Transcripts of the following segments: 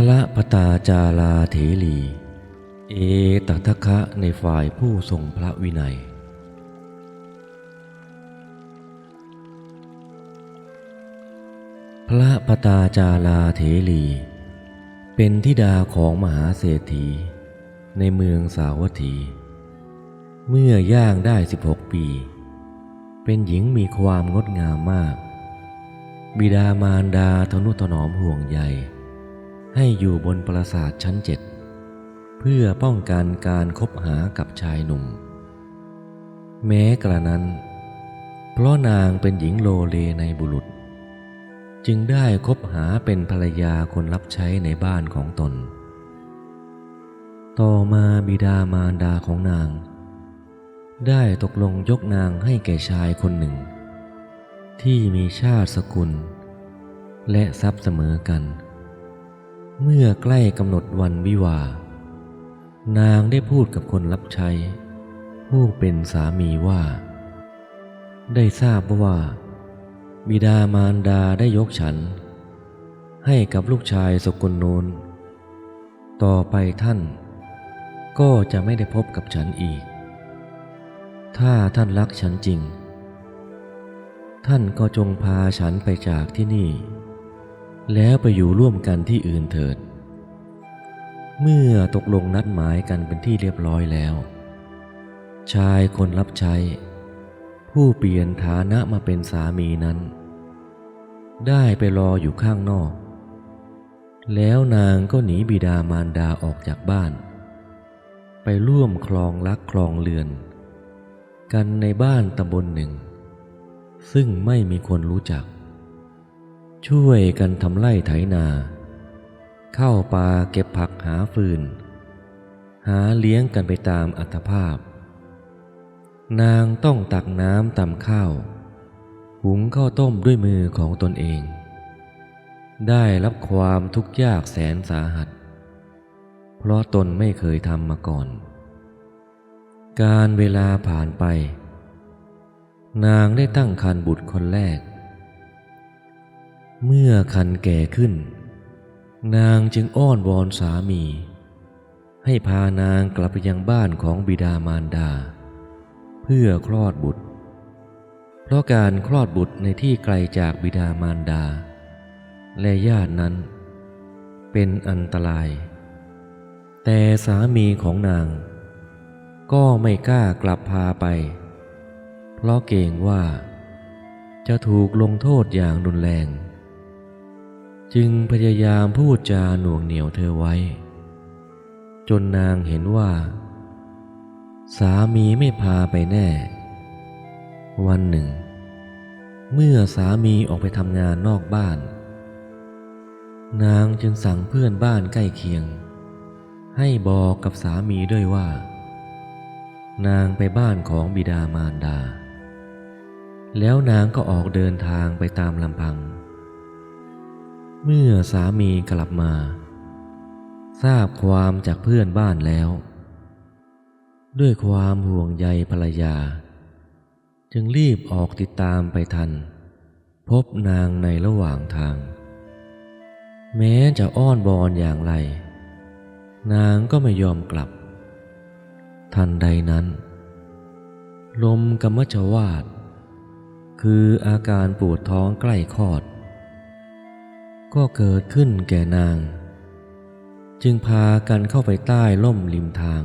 พระปตาจาราเถรีเอตทัคคะในฝ่ายผู้ทรงพระวินัยพระปตาจาราเถรีเป็นธิดาของมหาเศรษฐีในเมืองสาวัตถีเมื่อย่างได้16 ปีเป็นหญิงมีความงดงามมากบิดามารดาทนุถนอมห่วงใยให้อยู่บนปราสาทชั้น7เพื่อป้องกันการคบหากับชายหนุ่มแม้กระนั้นเพราะนางเป็นหญิงโลเลในบุรุษจึงได้คบหาเป็นภรรยาคนรับใช้ในบ้านของตนต่อมาบิดามารดาของนางได้ตกลงยกนางให้แก่ชายคนหนึ่งที่มีชาติสกุลและทรัพย์เสมอกันเมื่อใกล้กำหนดวันวิวาห์นางได้พูดกับคนรับใช้ผู้เป็นสามีว่าได้ทราบว่าบิดามารดาได้ยกฉันให้กับลูกชายสกุลโน้นต่อไปท่านก็จะไม่ได้พบกับฉันอีกถ้าท่านรักฉันจริงท่านก็จงพาฉันไปจากที่นี่แล้วไปอยู่ร่วมกันที่อื่นเถิดเมื่อตกลงนัดหมายกันเป็นที่เรียบร้อยแล้วชายคนรับใช้ผู้เปลี่ยนฐานะมาเป็นสามีนั้นได้ไปรออยู่ข้างนอกแล้วนางก็หนีบิดามารดาออกจากบ้านไปร่วมครองรักครองเรือนกันในบ้านตำบลหนึ่งซึ่งไม่มีคนรู้จักช่วยกันทำไร่ไถนาเข้าป่าเก็บผักหาฟืนหาเลี้ยงกันไปตามอัตภาพนางต้องตักน้ำตำข้าวหุงข้าวต้มด้วยมือของตนเองได้รับความทุกข์ยากแสนสาหัสเพราะตนไม่เคยทำมาก่อนการเวลาผ่านไปนางได้ตั้งครรภ์บุตรคนแรกเมื่อครรภ์แก่ขึ้นนางจึงอ้อนวอนสามีให้พานางกลับไปยังบ้านของบิดามารดาเพื่อคลอดบุตรเพราะการคลอดบุตรในที่ไกลจากบิดามารดาและญาตินั้นเป็นอันตรายแต่สามีของนางก็ไม่กล้ากลับพาไปเพราะเกรงว่าจะถูกลงโทษอย่างรุนแรงจึงพยายามพูดจาหน่วงเหนี่ยวเธอไว้จนนางเห็นว่าสามีไม่พาไปแน่วันหนึ่งเมื่อสามีออกไปทำงานนอกบ้านนางจึงสั่งเพื่อนบ้านใกล้เคียงให้บอกกับสามีด้วยว่านางไปบ้านของบิดามารดาแล้วนางก็ออกเดินทางไปตามลำพังเมื่อสามีกลับมาทราบความจากเพื่อนบ้านแล้วด้วยความห่วงใยภรรยาจึงรีบออกติดตามไปทันพบนางในระหว่างทางแม้จะอ้อนวอนอย่างไรนางก็ไม่ยอมกลับทันใดนั้นลมกัมมัชวาตคืออาการปวดท้องใกล้คลอดก็เกิดขึ้นแก่นางจึงพากันเข้าไปใต้ร่มริมทาง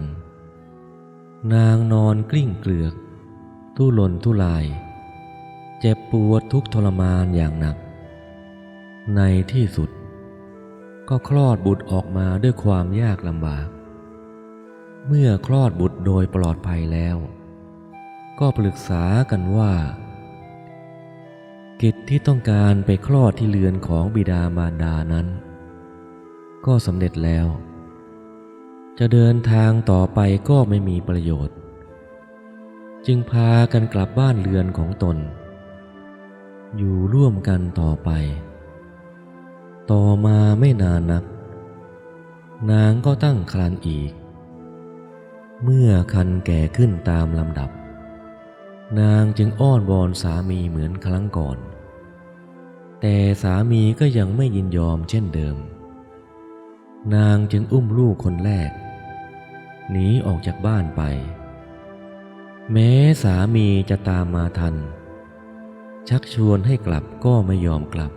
นางนอนกลิ้งเกลือกทุรนทุรายเจ็บปวดทุกข์ทรมานอย่างหนักในที่สุดก็คลอดบุตรออกมาด้วยความยากลำบากเมื่อคลอดบุตรโดยปลอดภัยแล้วก็ปรึกษากันว่ากิจที่ต้องการไปคลอดที่เรือนของบิดามารดานั้นก็สำเร็จแล้วจะเดินทางต่อไปก็ไม่มีประโยชน์จึงพากันกลับบ้านเรือนของตนอยู่ร่วมกันต่อไปต่อมาไม่นานนักนางก็ตั้งครรภ์อีกเมื่อครรภ์แก่ขึ้นตามลำดับนางจึงอ้อนวอนสามีเหมือนครั้งก่อนแต่สามีก็ยังไม่ยินยอมเช่นเดิม นางจึงอุ้มลูกคนแรกหนีออกจากบ้านไปแม้สามีจะตามมาทันชักชวนให้กลับก็ไม่ยอมกลับ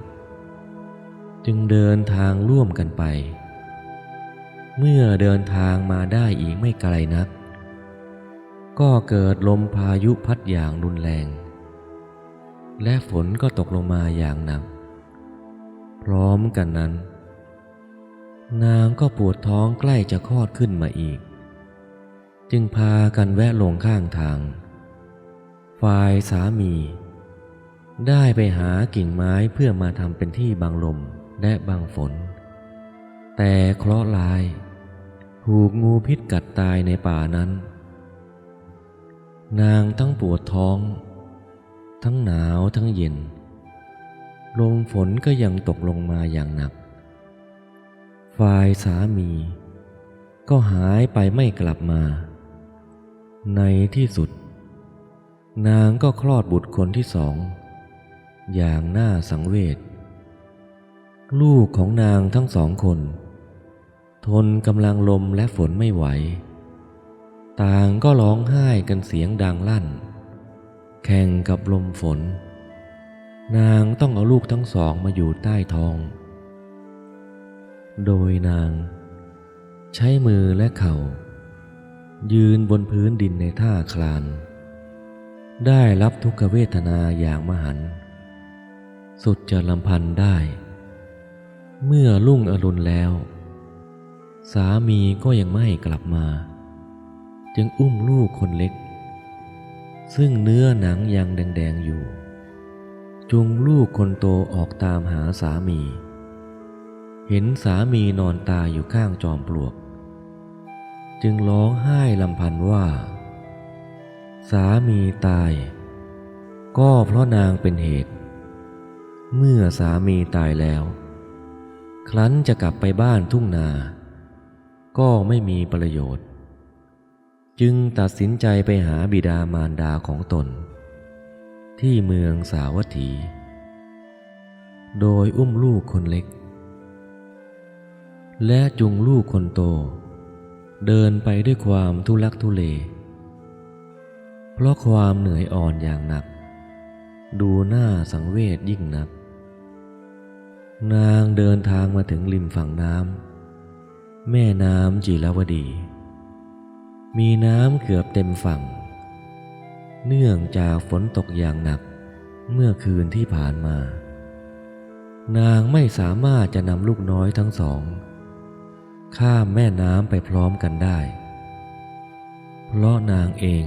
จึงเดินทางร่วมกันไปเมื่อเดินทางมาได้อีกไม่ไกลนักก็เกิดลมพายุพัดอย่างรุนแรงและฝนก็ตกลงมาอย่างหนักพร้อมกันนั้นนางก็ปวดท้องใกล้จะคลอดขึ้นมาอีกจึงพากันแวะลงข้างทางฝ่ายสามีได้ไปหากิ่งไม้เพื่อมาทำเป็นที่บังลมและบังฝนแต่เคราะห์ร้ายถูกงูพิษกัดตายในป่านั้นนางทั้งปวดท้องทั้งหนาวทั้งเย็นลมฝนก็ยังตกลงมาอย่างหนักฝ่ายสามีก็หายไปไม่กลับมาในที่สุดนางก็คลอดบุตรคนที่สองอย่างน่าสังเวชลูกของนางทั้งสองคนทนกำลังลมและฝนไม่ไหวต่างก็ร้องไห้กันเสียงดังลั่นแข่งกับลมฝนนางต้องเอาลูกทั้งสองมาอยู่ใต้ท้องโดยนางใช้มือและเข่ายืนบนพื้นดินในท่าคลานได้รับทุกขเวทนาอย่างมหันต์สุดจะลำพันได้เมื่อรุ่งอรุณแล้วสามีก็ยังไม่กลับมาจึงอุ้มลูกคนเล็กซึ่งเนื้อหนังยังแดงๆอยู่จูงลูกคนโตออกตามหาสามีเห็นสามีนอนตายอยู่ข้างจอมปลวกจึงร้องไห้ลำพันว่าสามีตายก็เพราะนางเป็นเหตุเมื่อสามีตายแล้วครั้นจะกลับไปบ้านทุ่งนาก็ไม่มีประโยชน์จึงตัดสินใจไปหาบิดามารดาของตนที่เมืองสาวัตถีโดยอุ้มลูกคนเล็กและจูงลูกคนโตเดินไปด้วยความทุลักทุเลเพราะความเหนื่อยอ่อนอย่างหนักดูน่าสังเวชยิ่งนักนางเดินทางมาถึงริมฝั่งน้ำแม่น้ำจิรวดีมีน้ำเกือบเต็มฝั่งเนื่องจากฝนตกอย่างหนักเมื่อคืนที่ผ่านมานางไม่สามารถจะนำลูกน้อยทั้งสองข้ามแม่น้ำไปพร้อมกันได้เพราะนางเอง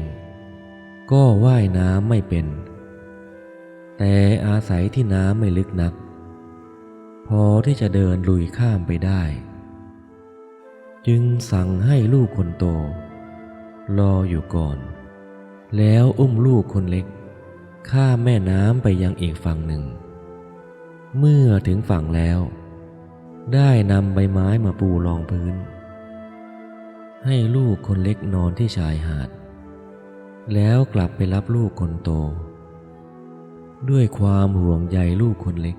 ก็ว่ายน้ำไม่เป็นแต่อาศัยที่น้ำไม่ลึกนักพอที่จะเดินลุยข้ามไปได้จึงสั่งให้ลูกคนโตรออยู่ก่อนแล้วอุ้มลูกคนเล็กข้ามแม่น้ำไปยังอีกฝั่งหนึ่งเมื่อถึงฝั่งแล้วได้นำใบไม้มาปูรองพื้นให้ลูกคนเล็กนอนที่ชายหาดแล้วกลับไปรับลูกคนโตด้วยความห่วงใยลูกคนเล็ก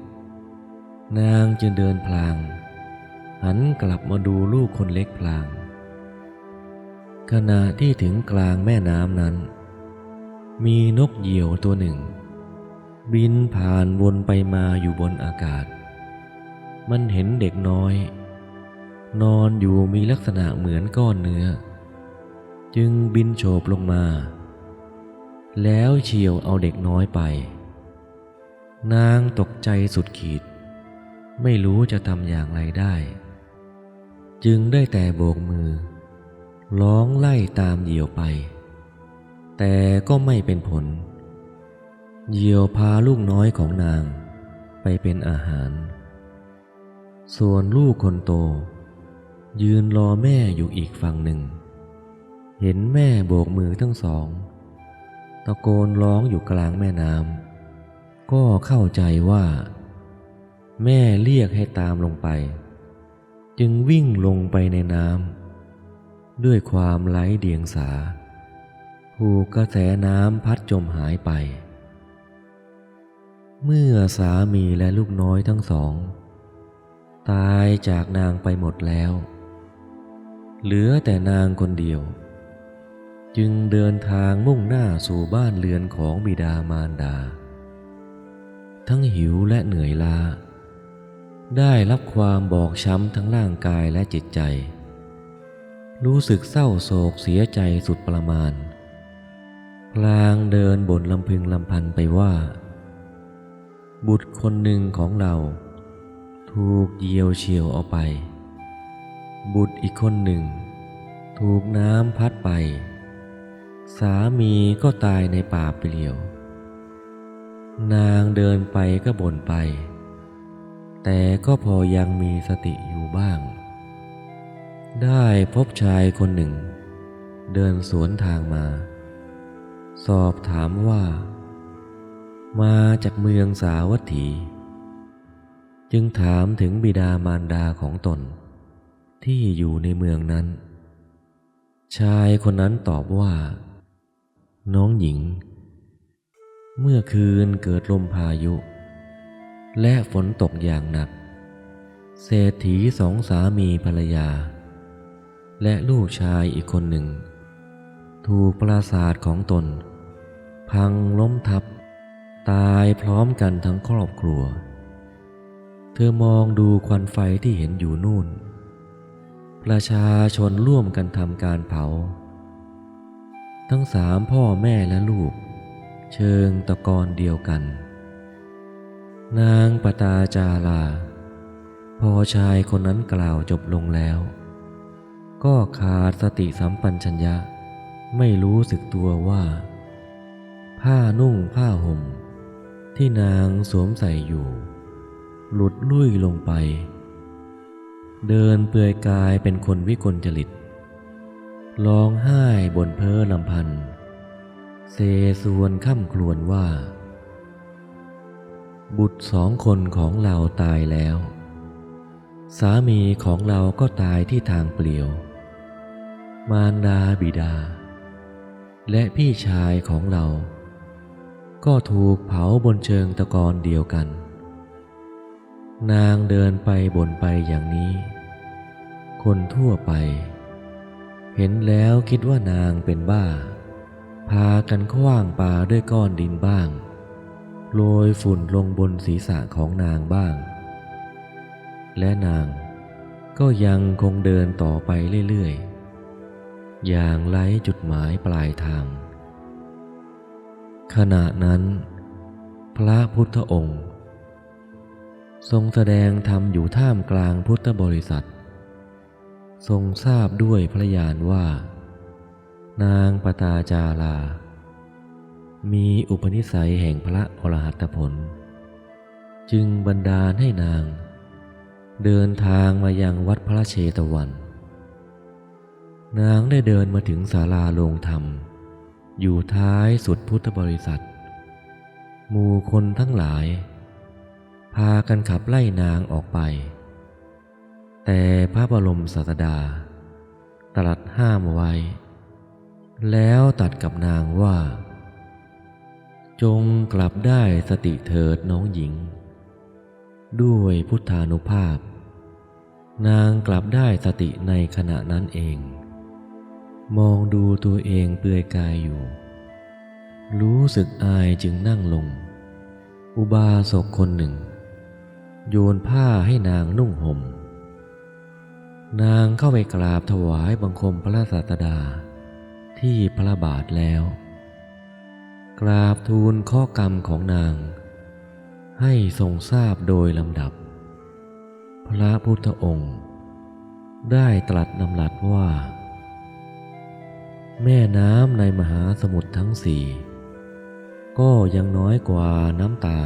นางจึงเดินพลางหันกลับมาดูลูกคนเล็กพลางขณะที่ถึงกลางแม่น้ำนั้นมีนกเหยี่ยวตัวหนึ่งบินผ่านวนไปมาอยู่บนอากาศมันเห็นเด็กน้อยนอนอยู่มีลักษณะเหมือนก้อนเนื้อจึงบินโฉบลงมาแล้วเฉี่ยวเอาเด็กน้อยไปนางตกใจสุดขีดไม่รู้จะทำอย่างไรได้จึงได้แต่โบกมือร้องไล่ตามเหยี่ยวไปแต่ก็ไม่เป็นผลเหยี่ยวพาลูกน้อยของนางไปเป็นอาหารส่วนลูกคนโตยืนรอแม่อยู่อีกฝั่งหนึ่งเห็นแม่โบกมือทั้งสองตะโกนร้องอยู่กลางแม่น้ำก็เข้าใจว่าแม่เรียกให้ตามลงไปจึงวิ่งลงไปในน้ำด้วยความไร้เดียงสาถูกกระแสน้ำพัดจมหายไปเมื่อสามีและลูกน้อยทั้งสอง ตายจากนางไปหมดแล้ว เหลือแต่นางคนเดียวจึงเดินทางมุ่งหน้าสู่บ้านเรือนของบิดามารดาทั้งหิวและเหนื่อยล้าได้รับความบอบช้ำทั้งร่างกายและจิตใจรู้สึกเศร้าโศกเสียใจสุดประมาณพลางเดินบ่นลำพึงลำพันไปว่าบุตรคนหนึ่งของเราถูกเหยี่ยวเฉี่ยวเอาไปบุตรอีกคนหนึ่งถูกน้ำพัดไปสามีก็ตายในป่าเปลี่ยวนางเดินไปก็บ่นไปแต่ก็พอยังมีสติอยู่บ้างได้พบชายคนหนึ่งเดินสวนทางมาสอบถามว่ามาจากเมืองสาวัตถีจึงถามถึงบิดามารดาของตนที่อยู่ในเมืองนั้นชายคนนั้นตอบว่าน้องหญิงเมื่อคืนเกิดลมพายุและฝนตกอย่างหนักเศรษฐีสองสามีภรรยาและลูกชายอีกคนหนึ่งถูกปราสาทของตนพังล้มทับตายพร้อมกันทั้งครอบครัวเธอมองดูควันไฟที่เห็นอยู่นู่นประชาชนร่วมกันทำการเผาทั้งสามพ่อแม่และลูกเชิงตะกอนเดียวกันนางปตาจาราพอชายคนนั้นกล่าวจบลงแล้วก็ขาดสติสัมปชัญญะไม่รู้สึกตัวว่าผ้านุ่งผ้าห่มที่นางสวมใส่อยู่หลุดลุ่ยลงไปเดินเปลือยกายเป็นคนวิกลจริตร้องไห้บ่นเพ้อลำพันเซซวนค่ำครวญว่าบุตรสองคนของเราตายแล้วสามีของเราก็ตายที่ทางเปลี่ยวมารดาบิดาและพี่ชายของเราก็ถูกเผาบนเชิงตะกอนเดียวกันนางเดินไปบ่นไปอย่างนี้คนทั่วไปเห็นแล้วคิดว่านางเป็นบ้าพากันขว้างปาด้วยก้อนดินบ้างโรยฝุ่นลงบนศีรษะของนางบ้างและนางก็ยังคงเดินต่อไปเรื่อยๆอย่างไร้จุดหมายปลายทางขณะนั้นพระพุทธองค์ทรงแสดงธรรมอยู่ท่ามกลางพุทธบริษัททรงทราบด้วยพระญาณว่านางปตาจารามีอุปนิสัยแห่งพระอรหัตผลจึงบันดาลให้นางเดินทางมายังวัดพระเชตวันนางได้เดินมาถึงศาลาโรงธรรมอยู่ท้ายสุดพุทธบริษัทหมู่คนทั้งหลายพากันขับไล่นางออกไปแต่พระบรมศาสดาตรัสห้ามไว้แล้วตรัสกับนางว่าจงกลับได้สติเถิดน้องหญิงด้วยพุทธานุภาพนางกลับได้สติในขณะนั้นเองมองดูตัวเองเปลือยกายอยู่รู้สึกอายจึงนั่งลงอุบาสกคนหนึ่งโยนผ้าให้นางนุ่งห่มนางเข้าไปกราบถวายบังคมพระศาสดาที่พระบาทแล้วกราบทูลข้อกรรมของนางให้ทรงทราบโดยลำดับพระพุทธองค์ได้ตรัสดำรัสว่าแม่น้ำในมหาสมุทรทั้งสี่ก็ยังน้อยกว่าน้ำตา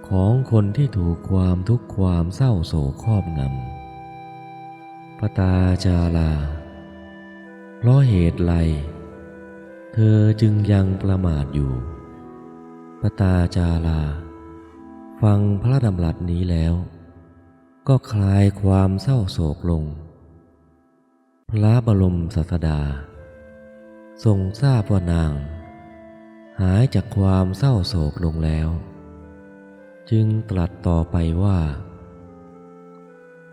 ของคนที่ถูกความทุกข์ความเศร้าโศกครอบงำปตาจาราเพราะเหตุไรเธอจึงยังประมาทอยู่ปตาจาราฟังพระดำรัสนี้แล้วก็คลายความเศร้าโศกลงพระบรมศาสดาทรงทราบว่านางหายจากความเศร้าโศกลงแล้วจึงตรัสต่อไปว่า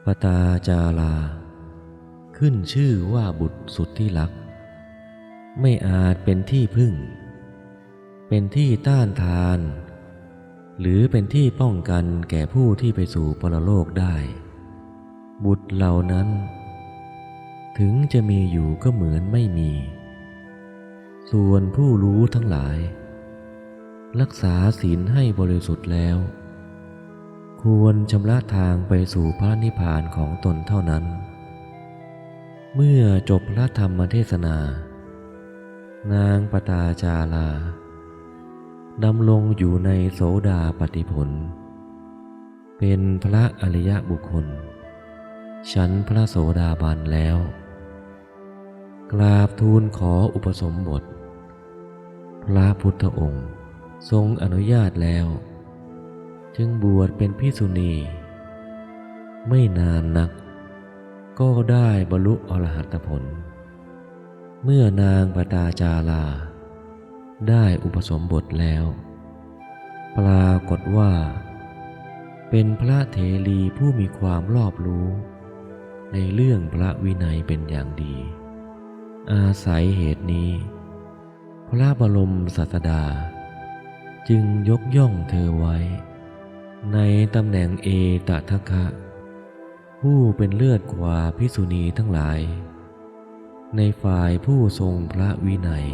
ปตาจาราขึ้นชื่อว่าบุตรสุดที่รักไม่อาจเป็นที่พึ่งเป็นที่ต้านทานหรือเป็นที่ป้องกันแก่ผู้ที่ไปสู่ปรโลกได้บุตรเหล่านั้นถึงจะมีอยู่ก็เหมือนไม่มีส่วนผู้รู้ทั้งหลายรักษาศีลให้บริสุทธิ์แล้วควรชำระทางไปสู่พระนิพพานของตนเท่านั้นเมื่อจบพระธรรมเทศนานางปตาจาราดำรงอยู่ในโสดาปัตติผลเป็นพระอริยบุคคลชั้นพระโสดาบันแล้วกราบทูลขออุปสมบทพระพุทธองค์ทรงอนุญาตแล้วจึงบวชเป็นภิกษุณีไม่นานนักก็ได้บรรลุอรหัตผลเมื่อนางปตาจาราได้อุปสมบทแล้วปรากฏว่าเป็นพระเถรีผู้มีความรอบรู้ในเรื่องพระวินัยเป็นอย่างดีอาศัยเหตุนี้พระบรมศาสดาจึงยกย่องเธอไว้ในตำแหน่งเอตทัคคะผู้เป็นเลิศกว่าภิกษุณีทั้งหลายในฝ่ายผู้ทรงพระวินัย